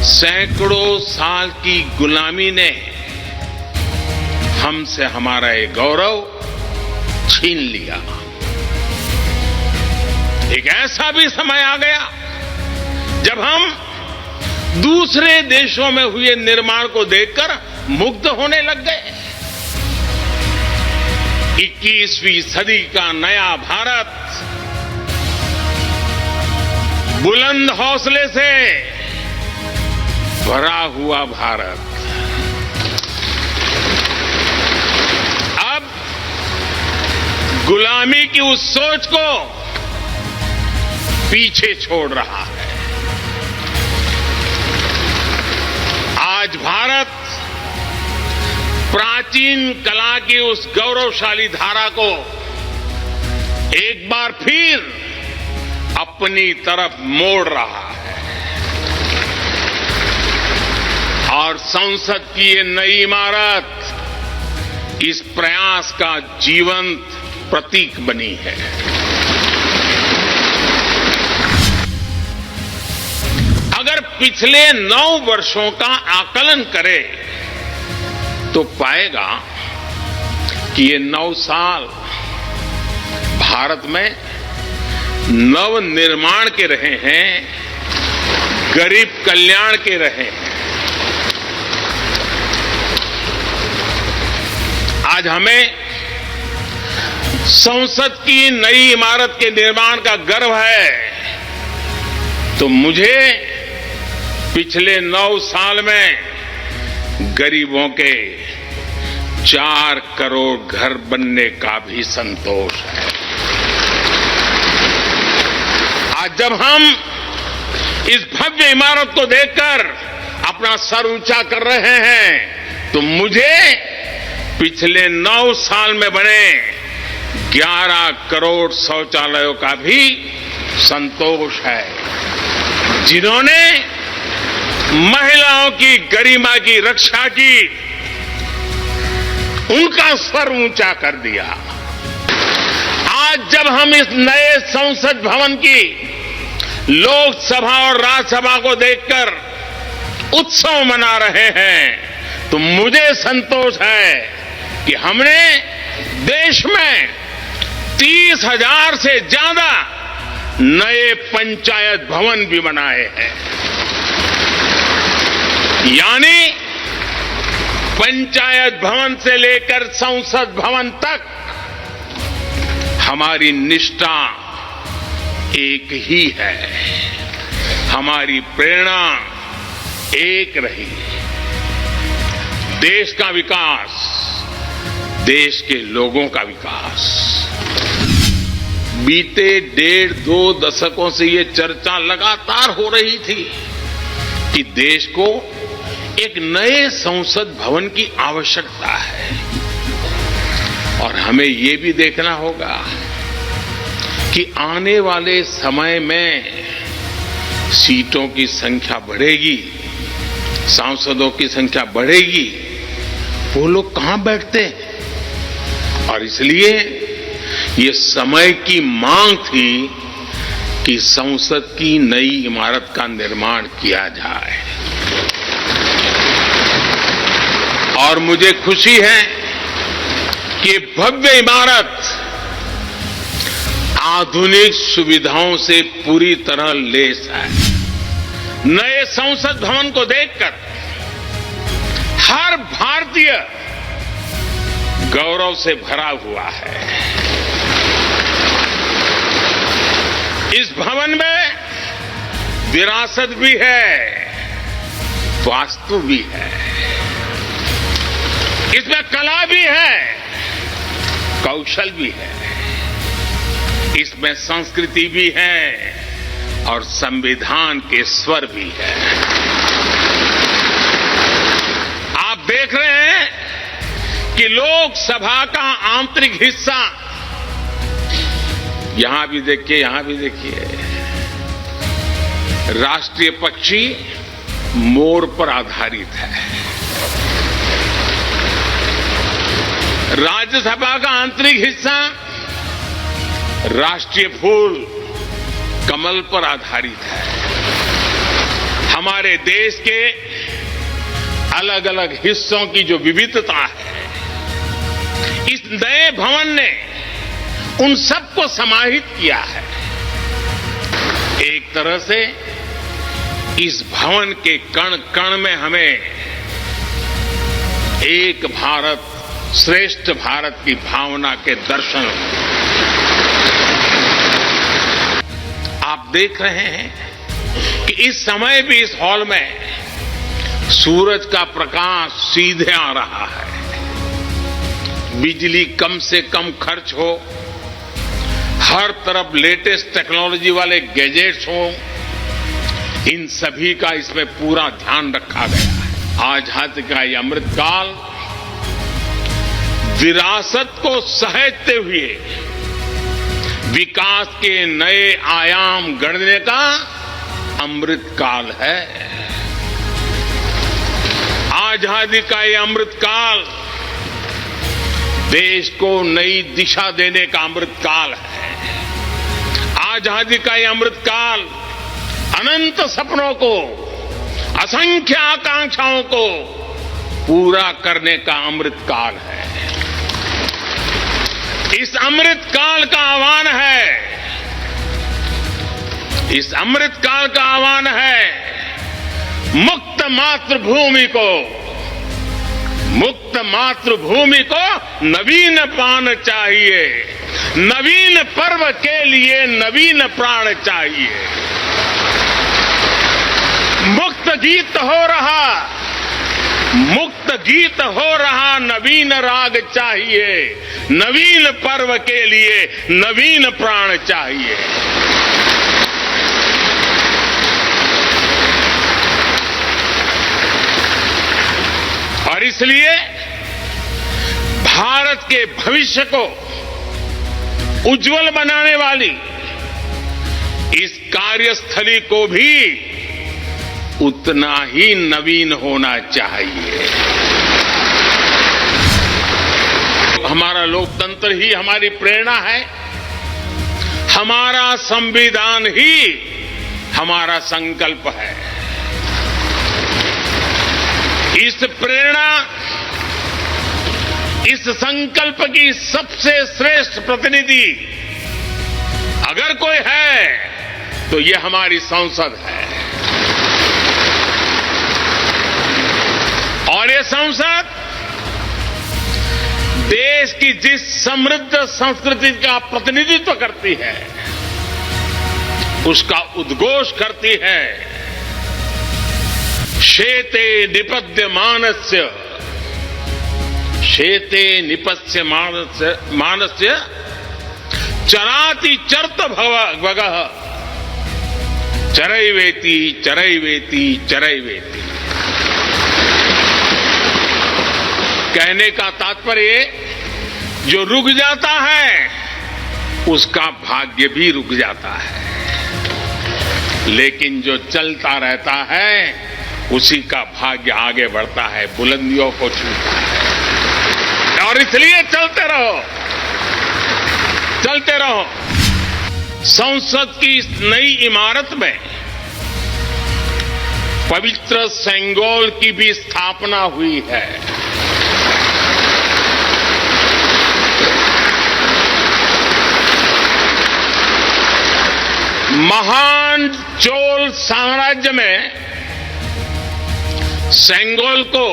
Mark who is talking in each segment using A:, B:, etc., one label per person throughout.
A: सैकड़ों साल की गुलामी ने हमसे हमारा ये गौरव छीन लिया। एक ऐसा भी समय आ गया जब हम दूसरे देशों में हुए निर्माण को देखकर मुग्ध होने लग गए। 21वीं सदी का नया भारत बुलंद हौसले से भरा हुआ भारत अब गुलामी की उस सोच को पीछे छोड़ रहा है। आज भारत प्राचीन कला की उस गौरवशाली धारा को एक बार फिर अपनी तरफ मोड़ रहा है और संसद की ये नई इमारत इस प्रयास का जीवंत प्रतीक बनी है। अगर पिछले 9 वर्षों का आकलन करे तो पाएगा कि ये 9 साल भारत में नव निर्माण के रहे हैं, गरीब कल्याण के रहे हैं। आज हमें संसद की नई इमारत के निर्माण का गर्व है, तो मुझे पिछले 9 साल में गरीबों के 4 करोड़ घर बनने का भी संतोष है। आज जब हम इस भव्य इमारत को देखकर अपना सर ऊंचा कर रहे हैं तो मुझे पिछले 9 साल में बने 11 करोड़ शौचालयों का भी संतोष है, जिन्होंने महिलाओं की गरिमा की रक्षा की, उनका सर ऊंचा कर दिया। आज जब हम इस नए संसद भवन की लोकसभा और राज्यसभा को देखकर उत्सव मना रहे हैं तो मुझे संतोष है कि हमने देश में 30,000 से ज्यादा नए पंचायत भवन भी बनाए हैं। यानी पंचायत भवन से लेकर संसद भवन तक हमारी निष्ठा एक ही है, हमारी प्रेरणा एक रही। देश का विकास, देश के लोगों का विकास। बीते 1.5-2 दशकों से ये चर्चा लगातार हो रही थी कि देश को एक नए संसद भवन की आवश्यकता है और हमें ये भी देखना होगा कि आने वाले समय में सीटों की संख्या बढ़ेगी, सांसदों की संख्या बढ़ेगी, वो लोग कहां बैठते हैं। और इसलिए ये समय की मांग थी कि संसद की नई इमारत का निर्माण किया जाए। और मुझे खुशी है कि भव्य इमारत आधुनिक सुविधाओं से पूरी तरह लैस है। नए संसद भवन को देखकर हर भारतीय गौरव से भरा हुआ है। इस भवन में विरासत भी है, वास्तु भी है, इसमें कला भी है, कौशल भी है, इसमें संस्कृति भी है और संविधान के स्वर भी है। आप देख रहे हैं कि लोकसभा का आंतरिक हिस्सा, यहां भी देखिए, यहां भी देखिए, राष्ट्रीय पक्षी मोर पर आधारित है। राज्यसभा का आंतरिक हिस्सा राष्ट्रीय फूल कमल पर आधारित है। हमारे देश के अलग अलग हिस्सों की जो विविधता है, इस नए भवन ने उन सबको समाहित किया है। एक तरह से इस भवन के कण कण में हमें एक भारत श्रेष्ठ भारत की भावना के दर्शन हुए। आप देख रहे हैं कि इस समय भी इस हॉल में सूरज का प्रकाश सीधे आ रहा है, बिजली कम से कम खर्च हो, हर तरफ लेटेस्ट टेक्नोलॉजी वाले गैजेट्स हो, इन सभी का इसमें पूरा ध्यान रखा गया है। आजादी का ये अमृतकाल विरासत को सहेजते हुए विकास के नए आयाम गढ़ने का अमृतकाल है। आजादी का ये अमृतकाल देश को नई दिशा देने का अमृतकाल है। आजादी का ये अमृतकाल अनंत सपनों को, असंख्य आकांक्षाओं को पूरा करने का अमृतकाल है। इस अमृतकाल का आह्वान है, इस अमृतकाल का आह्वान है मुक्त मातृभूमि को, मुक्त मातृभूमि को नवीन प्राण चाहिए, नवीन पर्व के लिए नवीन प्राण चाहिए। मुक्त गीत हो रहा, मुक्त गीत हो रहा नवीन राग चाहिए, नवीन पर्व के लिए नवीन प्राण चाहिए। और इसलिए भारत के भविष्य को उज्जवल बनाने वाली इस कार्यस्थली को भी उतना ही नवीन होना चाहिए। हमारा लोकतंत्र ही हमारी प्रेरणा है, हमारा संविधान ही हमारा संकल्प है। इस प्रेरणा, इस संकल्प की सबसे श्रेष्ठ प्रतिनिधि अगर कोई है तो ये हमारी संसद है। और ये संसद देश की जिस समृद्ध संस्कृति का प्रतिनिधित्व करती है, उसका उद्घोष करती है। शेते निपद्यमानस्य, शेते निपस्य मानस्य चराति चर्त भगः चरैवेति चरैवेति चरैवेति। कहने का तात्पर्य, जो रुक जाता है उसका भाग्य भी रुक जाता है, लेकिन जो चलता रहता है उसी का भाग्य आगे बढ़ता है, बुलंदियों को छूता है। और इसलिए चलते रहो, चलते रहो। संसद की इस नई इमारत में पवित्र सेंगोल की भी स्थापना हुई है। महान चोल साम्राज्य में सेंगोल को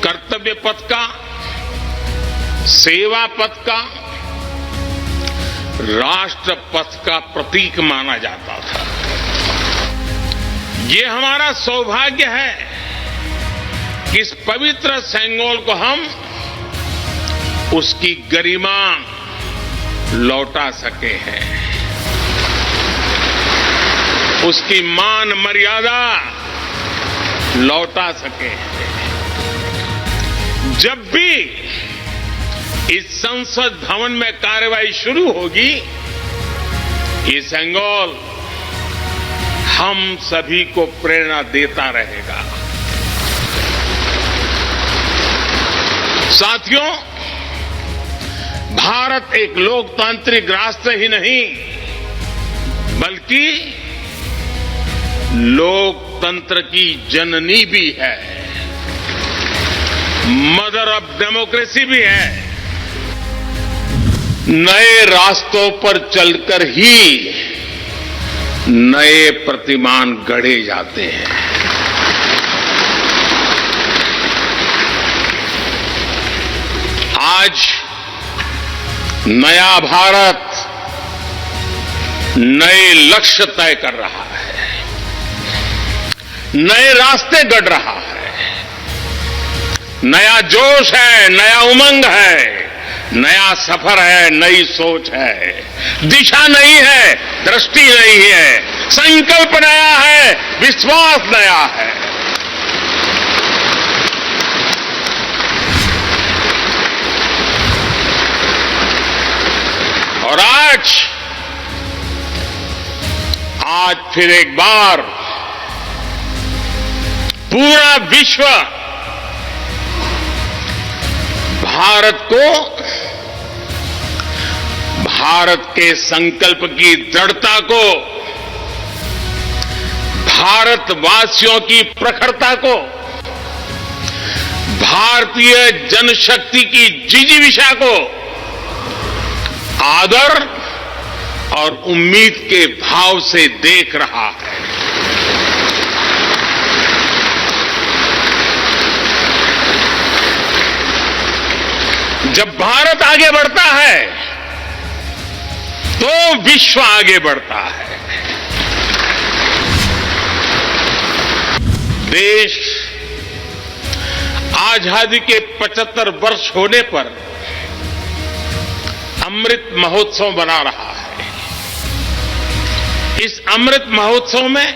A: कर्तव्य पथ का, सेवा पथ का, राष्ट्र पथ का प्रतीक माना जाता था। ये हमारा सौभाग्य है कि इस पवित्र सेंगोल को हम उसकी गरिमा लौटा सके हैं, उसकी मान मर्यादा लौटा सके हैं। जब भी इस संसद भवन में कार्रवाई शुरू होगी, ये सेंगोल हम सभी को प्रेरणा देता रहेगा। साथियों, भारत एक लोकतांत्रिक राष्ट्र ही नहीं बल्कि लोकतंत्र की जननी भी है, मदर ऑफ डेमोक्रेसी भी है। नए रास्तों पर चलकर ही नए प्रतिमान गढ़े जाते हैं। आज नया भारत नए लक्ष्य तय कर रहा है, नए रास्ते गढ़ रहा है, नया जोश है, नया उमंग है, नया सफर है, नई सोच है, दिशा नई है, दृष्टि नई है, संकल्प नया है, विश्वास नया है। और आज फिर एक बार पूरा विश्व भारत को, भारत के संकल्प की दृढ़ता को, भारतवासियों की प्रखरता को, भारतीय जनशक्ति की जिजीविषा को आदर और उम्मीद के भाव से देख रहा है। जब भारत आगे बढ़ता है तो विश्व आगे बढ़ता है। देश आजादी के 75 वर्ष होने पर अमृत महोत्सव मना रहा है। इस अमृत महोत्सव में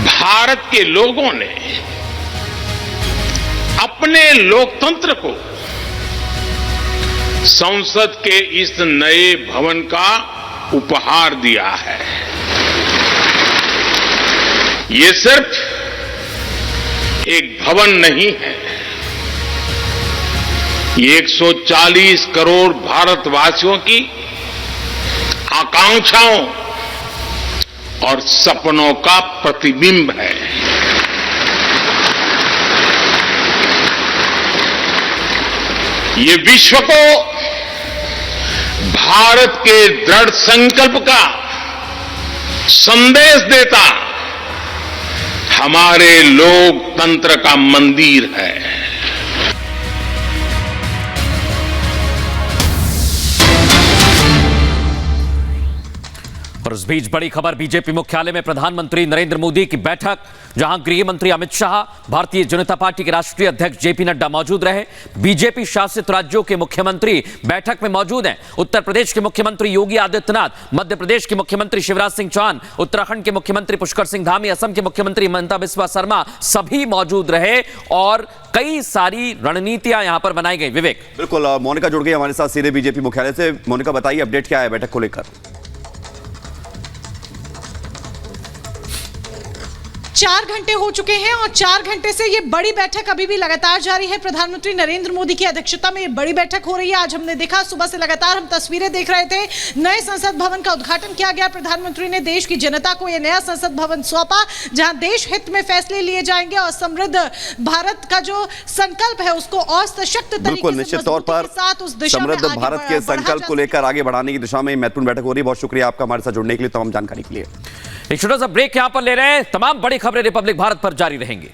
A: भारत के लोगों ने अपने लोकतंत्र को संसद के इस नए भवन का उपहार दिया है। ये सिर्फ एक भवन नहीं है, ये 140 करोड़ भारतवासियों की आकांक्षाओं और सपनों का प्रतिबिंब है। ये विश्व को भारत के दृढ़ संकल्प का संदेश देता हमारे लोकतंत्र का मंदिर है।
B: और इस बीच बड़ी खबर, बीजेपी मुख्यालय में प्रधानमंत्री नरेंद्र मोदी की बैठक, जहां गृह मंत्री अमित शाह, भारतीय जनता पार्टी के राष्ट्रीय अध्यक्ष जेपी नड्डा मौजूद रहे। बीजेपी शासित राज्यों के मुख्यमंत्री बैठक में मौजूद हैं। उत्तर प्रदेश के मुख्यमंत्री योगी आदित्यनाथ, मध्य प्रदेश के मुख्यमंत्री शिवराज सिंह चौहान, उत्तराखंड के मुख्यमंत्री पुष्कर सिंह धामी, असम के मुख्यमंत्री हिमंता बिस्वा शर्मा सभी मौजूद रहे और कई सारी रणनीतियां यहां पर बनाई गई। विवेक।
C: बिल्कुल, मोनिका जुड़ गई हमारे साथ सीधे बीजेपी मुख्यालय से। मोनिका, बताइए अपडेट क्या है बैठक को लेकर?
D: 4 घंटे हो चुके हैं और 4 घंटे से ये बड़ी बैठक अभी भी लगातार जारी है। प्रधानमंत्री नरेंद्र मोदी की अध्यक्षता में ये बड़ी बैठक हो रही है। आज हमने देखा, सुबह से लगातार हम तस्वीरें देख रहे थे। नए संसद भवन का उद्घाटन किया गया। प्रधानमंत्री ने देश की जनता को यह नया संसद भवन सौंपा, जहां देश हित में फैसले लिए जाएंगे और समृद्ध भारत का जो संकल्प है उसको और सशक्त तरीके से
C: निश्चित तौर पर समृद्ध भारत के संकल्प को लेकर आगे बढ़ाने की दिशा में महत्वपूर्ण बैठक हो रही है। बहुत शुक्रिया आपका हमारे साथ जुड़ने के लिए, तमाम जानकारी के लिए।
B: एक छोटा सा ब्रेक यहां पर ले रहे हैं। तमाम बड़ी खबरें रिपब्लिक भारत पर जारी रहेंगी।